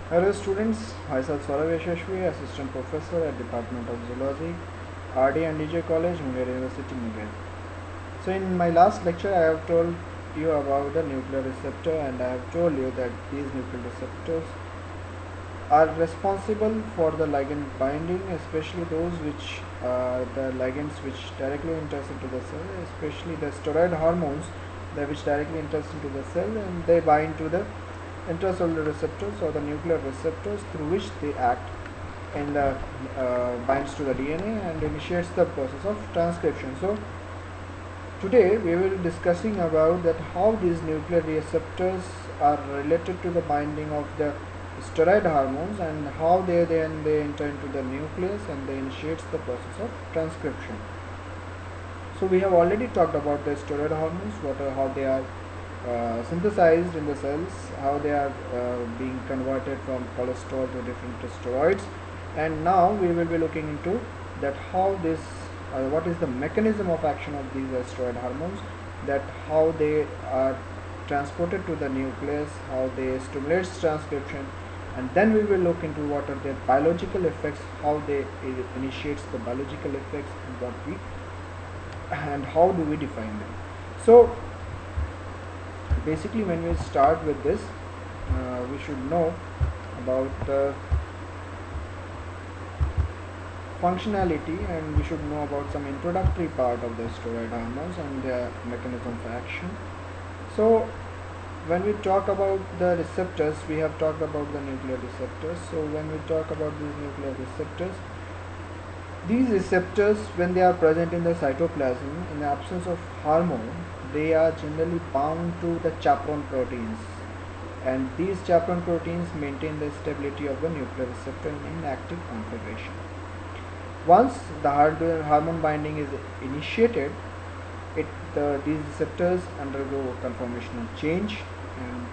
Hello students, myself Saurav Yashashvi, Assistant Professor at Department of Zoology, RD and DJ College, Munger University, Munger. So in my last lecture I have told you about the nuclear receptor, and I have told you that these nuclear receptors are responsible for the ligand binding, especially those which are the ligands which directly enters into the cell, especially the steroid hormones that which directly enters into the cell, and they bind to the intracellular receptors or the nuclear receptors through which they act and binds to the DNA and initiates the process of transcription. So today we will be discussing about that how these nuclear receptors are related to the binding of the steroid hormones and how they enter into the nucleus and they initiates the process of transcription. So we have already talked about the steroid hormones, how they are synthesized in the cells, how they are being converted from cholesterol to different steroids, and now we will be looking into that how this, what is the mechanism of action of these steroid hormones, that how they are transported to the nucleus, how they stimulate transcription, and then we will look into what are their biological effects, how they initiates the biological effects, and how do we define them. So basically when we start with this, we should know about the functionality, and we should know about some introductory part of the steroid hormones and their mechanism of action. So when we talk about the receptors, we have talked about the nuclear receptors. So when we talk about these nuclear receptors, these receptors, when they are present in the cytoplasm, in the absence of hormone, they are generally bound to the chaperone proteins, and these chaperone proteins maintain the stability of the nuclear receptor in inactive configuration. Once the hormone binding is initiated, these receptors undergo conformational change and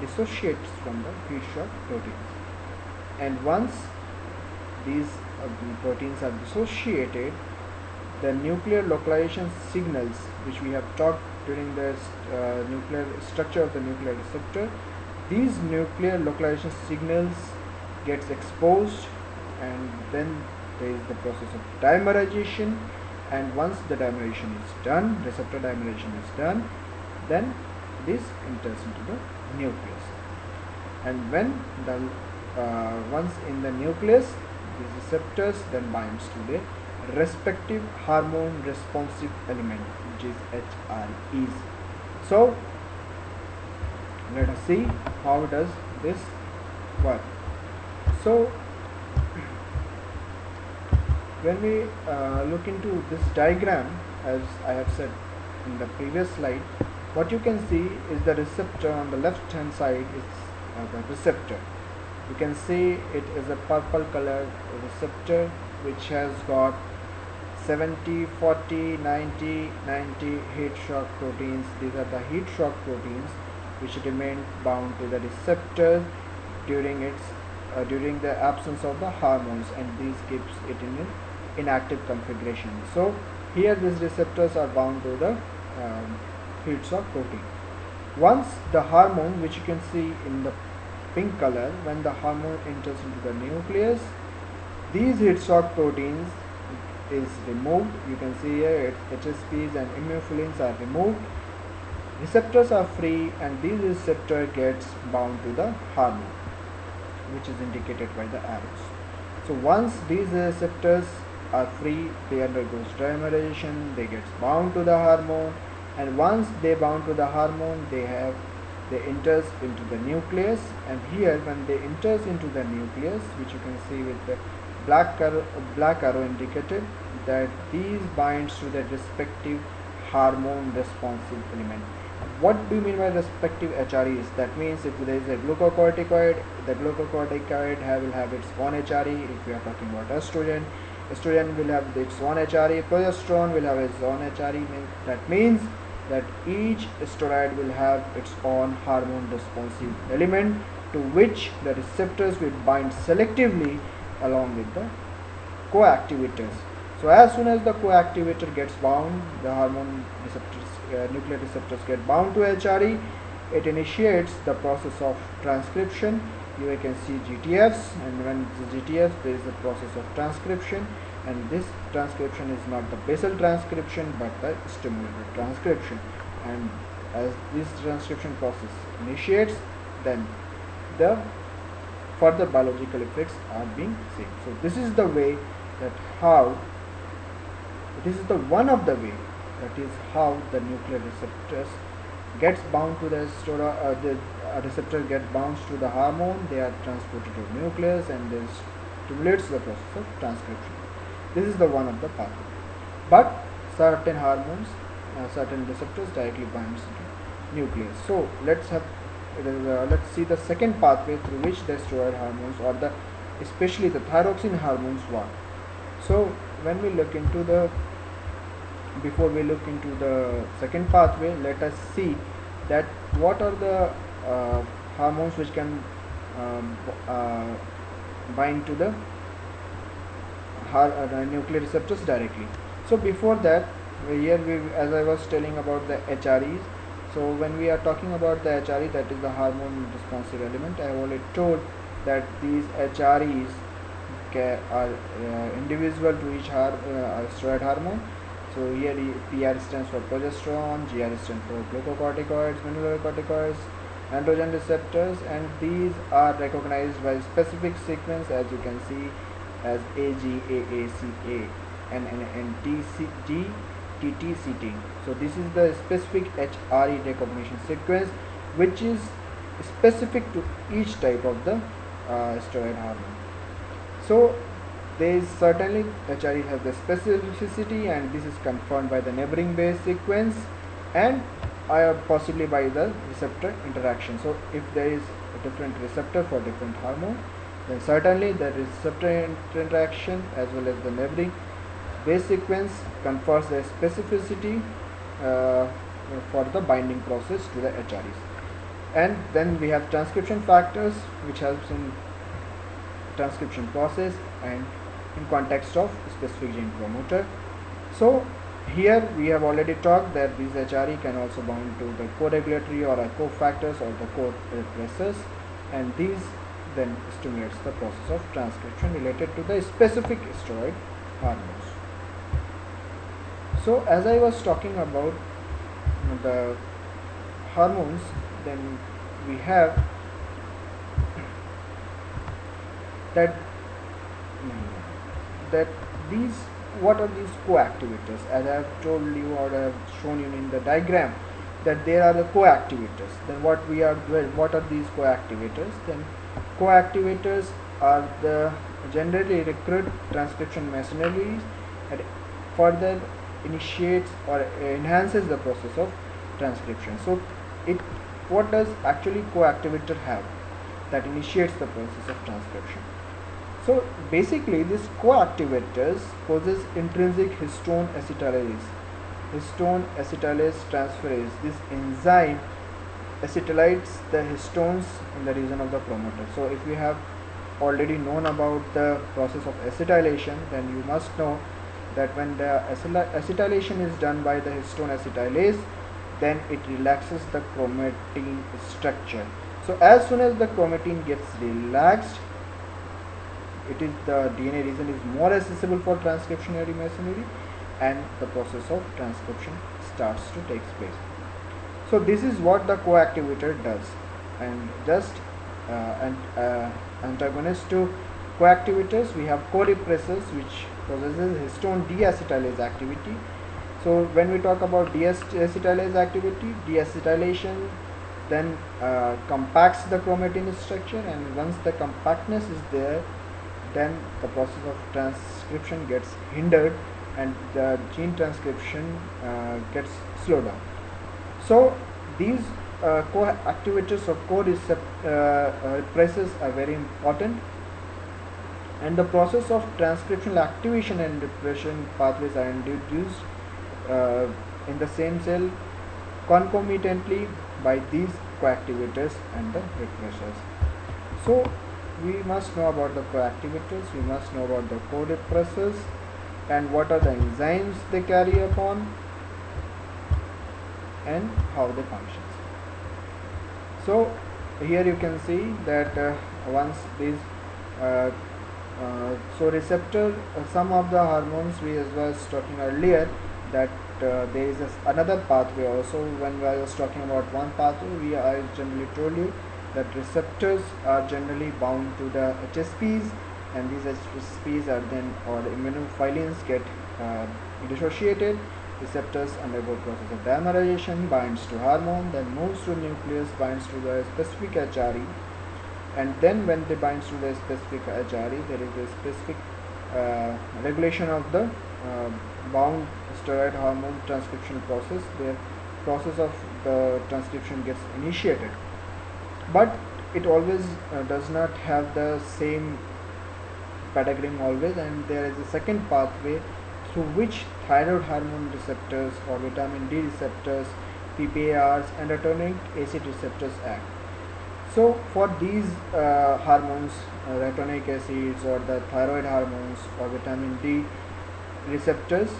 dissociates from the heat shock proteins. And once these proteins are dissociated, the nuclear localization signals, which we have talked during the nuclear structure of the nuclear receptor, these nuclear localization signals gets exposed, and then there is the process of dimerization, and once the dimerization is done, receptor dimerization is done, then this enters into the nucleus. And when the once in the nucleus, these receptors then binds to the respective hormone responsive element, which is HREs. So let us see how does this work. So when we look into this diagram, as I have said in the previous slide, what you can see is the receptor on the left hand side is the receptor. You can see it is a purple colored receptor which has got 70, 40, 90, 90 heat shock proteins. These are the heat shock proteins which remain bound to the receptor during the absence of the hormones, and these keeps it in an inactive configuration. So here these receptors are bound to the heat shock protein. Once the hormone, which you can see in the pink color, when the hormone enters into the nucleus, these heat shock proteins is removed. You can see here HSPs and immunophilins are removed. Receptors are free, and these receptor gets bound to the hormone, which is indicated by the arrows. So once these receptors are free, they undergoes dimerization, they gets bound to the hormone, and once they bound to the hormone, they enters into the nucleus. And here when they enters into the nucleus, which you can see with the black arrow indicated, that these binds to the respective hormone responsive element. What do you mean by respective HREs? That means if there is a glucocorticoid, the glucocorticoid will have its own HRE. If we are talking about estrogen, estrogen will have its own HRE. Progesterone will have its own HRE. That means that each steroid will have its own hormone responsive element to which the receptors will bind selectively along with the coactivators. So as soon as the coactivator gets bound, the hormone receptors, nuclear receptors get bound to HRE, it initiates the process of transcription. Here you can see GTFs, and when the GTFs, there is a process of transcription, and this transcription is not the basal transcription but the stimulated transcription. And as this transcription process initiates, then the further biological effects are being seen. So this is the way that how, this is the one of the way, that is how the nuclear receptors gets bound to the receptor get bound to the hormone. They are transported to the nucleus and this stimulates the process of transcription. This is the one of the pathway. But certain hormones, certain receptors directly binds to nucleus. So let's see the second pathway through which the steroid hormones or the especially the thyroxine hormones work. So when we look into the before we look into the second pathway, let us see that what are the hormones which can bind to the nuclear receptors directly. So before that, here as I was telling about the HREs. So when we are talking about the HRE, that is the hormone responsive element, I have already told that these HREs are individual to each steroid hormone. So here PR stands for progesterone, GR stands for glucocorticoids, mineralocorticoids, androgen receptors, and these are recognized by specific sequence, as you can see, as AGAACA and TTCT. So this is the specific HRE recognition sequence, which is specific to each type of the steroid hormone. So there is certainly HRE has the specificity, and this is confirmed by the neighboring base sequence and possibly by the receptor interaction. So if there is a different receptor for different hormone, then certainly the receptor interaction as well as the neighboring base sequence confers the specificity for the binding process to the HREs. And then we have transcription factors, which helps in transcription process and in context of specific gene promoter. So here we have already talked that these HRE can also bind to the co-regulatory or cofactors or the co-repressors, and these then stimulates the process of transcription related to the specific steroid hormones. So as I was talking about the hormones, then we have that these, what are these coactivators? As I have told you or I have shown you in the diagram, that there are the coactivators. Then what are these coactivators? Then coactivators are the generally recruit transcription machineries and further initiates or enhances the process of transcription. So what does actually coactivator have that initiates the process of transcription? So basically these coactivators possess intrinsic histone acetylase transferase. This enzyme acetylates the histones in the region of the promoter. So if you have already known about the process of acetylation, then you must know that when the acetylation is done by the histone acetylase, then it relaxes the chromatin structure. So as soon as the chromatin gets relaxed, it is the DNA region is more accessible for transcriptionary machinery, and the process of transcription starts to take place. So this is what the coactivator does. And just antagonist to coactivators, we have co-repressors, which possesses histone deacetylase activity. So when we talk about deacetylase activity, deacetylation then compacts the chromatin structure, and once the compactness is there, then the process of transcription gets hindered and the gene transcription gets slowed down. So these co-activators or co-repressors are very important, and the process of transcriptional activation and repression pathways are introduced in the same cell concomitantly by these coactivators and the repressors. So we must know about the coactivators, we must know about the co-repressors and what are the enzymes they carry upon and how they function. So here you can see that once these uh, so receptor some of the hormones we was talking earlier, that there is another pathway also. When I was talking about one pathway, I generally told you that receptors are generally bound to the HSPs, and these HSPs are then, or immunophilins, get dissociated. Receptors undergo process of dimerization, binds to hormone, then moves to nucleus, binds to the specific HRE, and then when they binds to the specific HRE, there is a specific regulation of the bound steroid hormone transcription process. The process of the transcription gets initiated, but it always does not have the same patagram always, and there is a second pathway through which thyroid hormone receptors or vitamin D receptors, PPARs, and retinoic acid receptors act. So for these hormones, retinoic acids or the thyroid hormones or vitamin D receptors,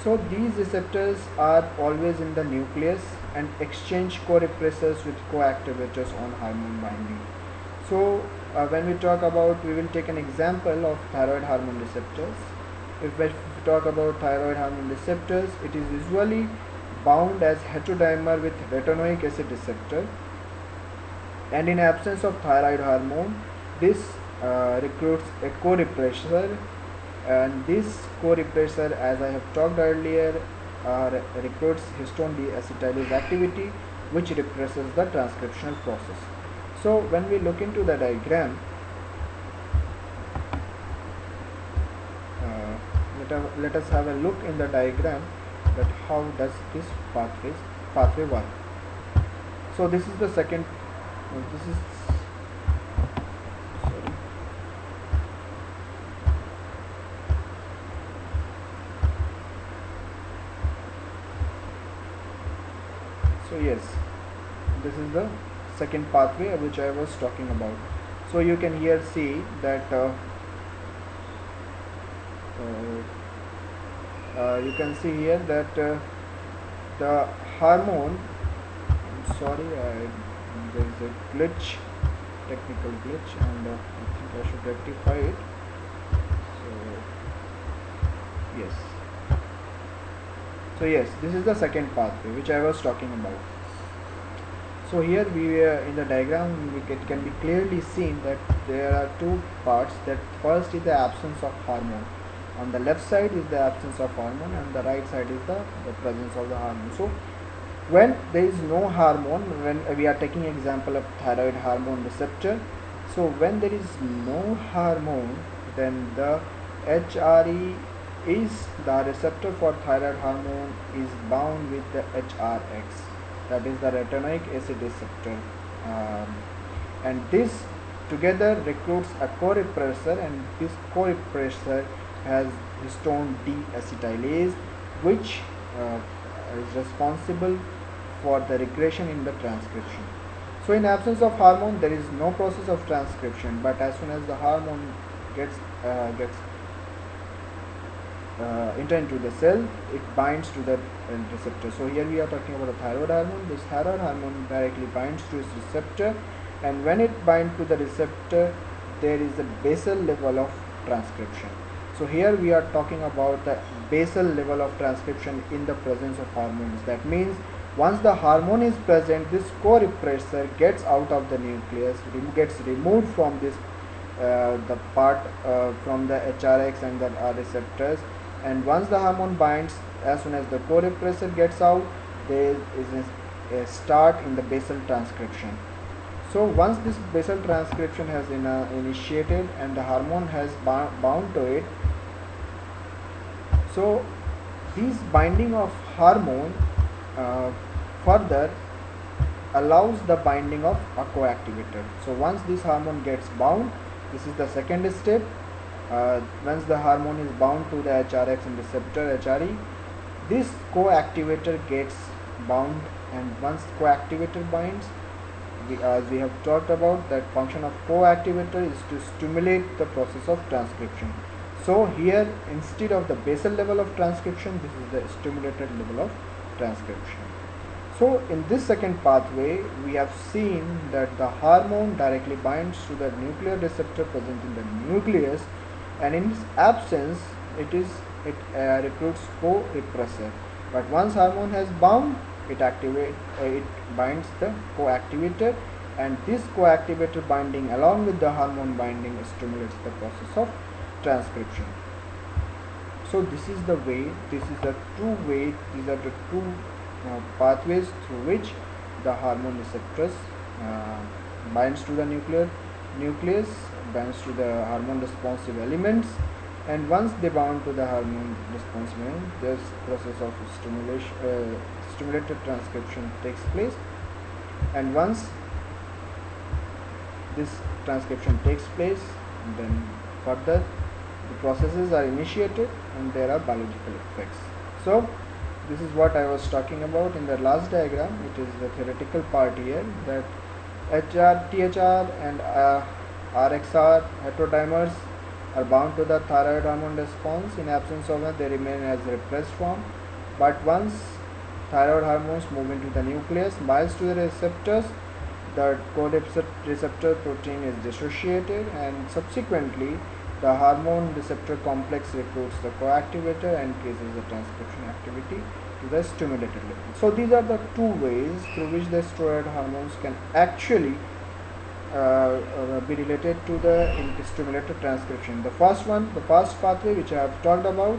so these receptors are always in the nucleus and exchange co-repressors with co-activators on hormone binding. So when we talk about, we will take an example of thyroid hormone receptors. If we talk about thyroid hormone receptors, it is usually bound as heterodimer with retinoic acid receptor, and in absence of thyroid hormone, this recruits a co-repressor, and this co-repressor, as I have talked earlier, recruits histone deacetylase activity, which represses the transcriptional process. So when we look into the diagram, let us have a look in the diagram that how does this pathway work. So this is the second, this is, sorry, so yes, this is the second pathway which I was talking about. So you can here see that you can see here that the hormone, I'm sorry, there is a glitch, technical glitch, and I think I should rectify it. So yes, this is the second pathway which I was talking about. So here we in the diagram it can be clearly seen that there are two parts. That first is the absence of hormone. On the left side is the absence of hormone, and the right side is the presence of the hormone. So when there is no hormone, when we are taking example of thyroid hormone receptor, so when there is no hormone, then the HRE is the receptor for thyroid hormone is bound with the HRX, that is the retinoic acid receptor, and this together recruits a co-repressor, and this co-repressor has histone deacetylase, which is responsible for the regression in the transcription. So in absence of hormone, there is no process of transcription, but as soon as the hormone gets enter into the cell, it binds to the receptor. So here we are talking about a thyroid hormone. This thyroid hormone directly binds to its receptor, and when it binds to the receptor, there is a basal level of transcription. So here we are talking about the basal level of transcription in the presence of hormones. That means once the hormone is present, this co-repressor gets out of the nucleus, gets removed from this the part from the HRX and the receptors, and once the hormone binds, as soon as the co-repressor gets out, there is a start in the basal transcription. So once this basal transcription has initiated and the hormone has bound to it, so this binding of hormone further allows the binding of a coactivator. So once this hormone gets bound, this is the second step. Once the hormone is bound to the HRX and receptor HRE, this coactivator gets bound, and once coactivator binds, as we have talked about, that function of coactivator is to stimulate the process of transcription. So here, instead of the basal level of transcription, this is the stimulated level of transcription. So in this second pathway, we have seen that the hormone directly binds to the nuclear receptor present in the nucleus, and in its absence, it recruits co-repressor. But once hormone has bound, it binds the co-activator, and this co-activator binding along with the hormone binding stimulates the process of transcription. So this is the way, these are the two pathways through which the hormone receptors uh, binds to the nucleus, binds to the hormone responsive elements, and once they bound to the hormone responsive element, this process of stimulated transcription takes place, and once this transcription takes place, and then further the processes are initiated and there are biological effects. So this is what I was talking about in the last diagram. It is the theoretical part here, that THR and RXR heterodimers are bound to the thyroid hormone response. In absence of it, they remain as repressed form. But once thyroid hormones move into the nucleus, binds to the receptors, the co-receptor protein is dissociated, and subsequently the hormone receptor complex recruits the coactivator and increases the transcription activity to the stimulated level. So these are the two ways through which the steroid hormones can actually be related to the stimulated transcription. The first pathway which I have talked about,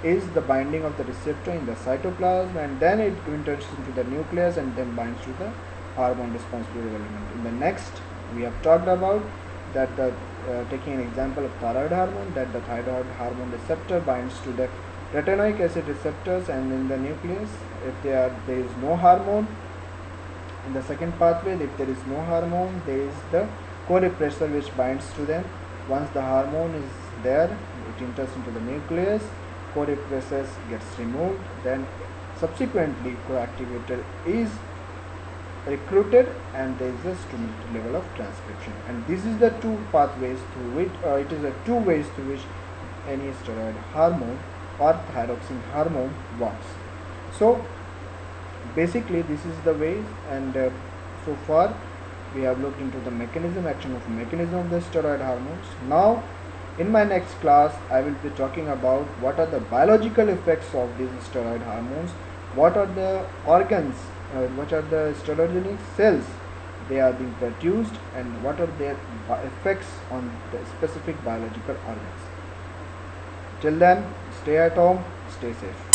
is the binding of the receptor in the cytoplasm, and then it enters into the nucleus and then binds to the hormone responsible element. In the next, we have talked about that taking an example of thyroid hormone, that the thyroid hormone receptor binds to the retinoic acid receptors, and in the nucleus, if there is no hormone. In the second pathway, if there is no hormone, there is the co-repressor which binds to them. Once the hormone is there, it enters into the nucleus, co-repressor gets removed, then subsequently co-activator is recruited, and there is a stimulated level of transcription. And this is the two pathways through which it is the two ways through which any steroid hormone or thyroxine hormone works. So basically this is the ways, and so far we have looked into the mechanism of the steroid hormones. Now in my next class I will be talking about what are the biological effects of these steroid hormones, what are the organs, what are the steroidogenic cells they are being produced, and what are their effects on the specific biological organs. Till then, stay at home, stay safe.